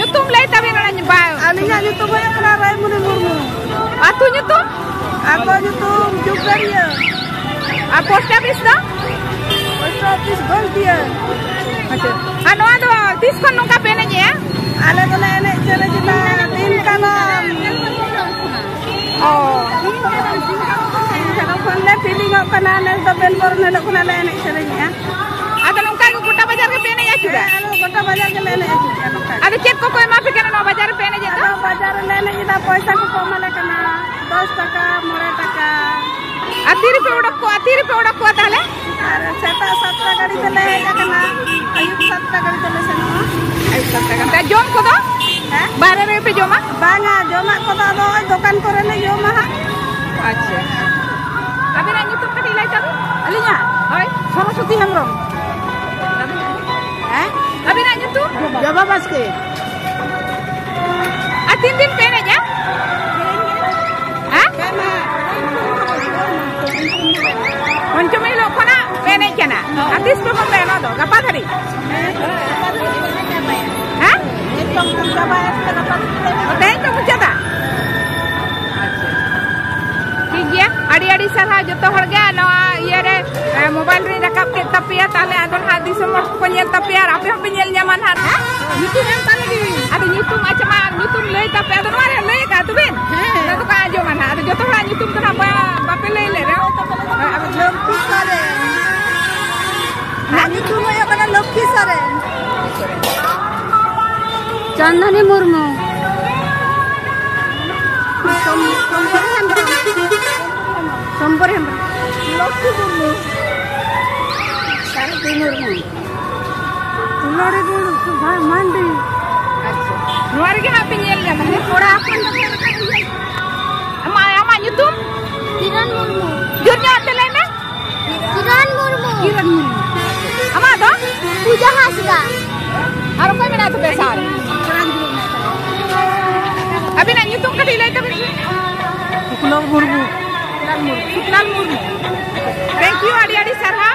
nyutum lay tabi na nyumbay. Alinya nyutum ay kana Raimuni Murmu. Atu nyutum? Ako nyutum Jugaria. Post office na? Post office Goldia. Acha. Ano ado tiskon nungka pena niya? Ale to na ene chere kita tin kalam. Oh. Kalau konle feeling ko kana na to ben korne lo kuna ene chere niya. Ada nungka ko Kota Bazar ke pena ya juga? Alo Kota Bazar ke ene juga nungka. Ada cek ko koy ma pikana no bazar pena jeta? Ado bazar ene kita paisa ko komale kana 10 taka 9 taka. Ati rupiah udah kuat ale? Are seta 7 gadi tele ya kana. Ayub 7 gadi tele seno. Ayub 7 kan. Ta jom ko do? Hah? 12 rupiah joma? Banga joma ko do dokan korene joma ha. Acha. Abi na nyutum ka dilay tabi? Alinya? Hoy, Saraswati Hembrong. Abi na nyutum? Jaba baske. Atin din pena nya? Hah? Kena. Konchumi lo kona pena kena. Atis ko kon pena do, gapa thari? Hah? Etong jaba este dapat. Otai to mujada. Tigia, adi sarha joto hor ga nawa iere mobile ri rakap ke tapia tale adon hadi somor ko nyel tapia ape ape nyel nyaman hat. Nyutum yang tale di. Ada nyutum acama nyutum lei tapi adon ware lei ka tu ben. Na to ka ajo man ada joto hor nyutum to apa bape lei le re. Abi lokki sare. Nyutum ya kana lokki sare. Chandani Murmu. Sombor Hembrong. Lokki Murmu. Sarati Murmu. Tulare dulu subah mandi. Luar ke ape nyel nyaman ne Ora apun ama nyutum? Kiran Murmu. Jurnya tele na? Kiran Murmu. Kiran Murmu. Ama do? Puja Hasga. Aro koy mena to besar. Abi na nyutum ka dilay tabi? Kulong Murmu. Suklal Murmu. Thank you adi sarha.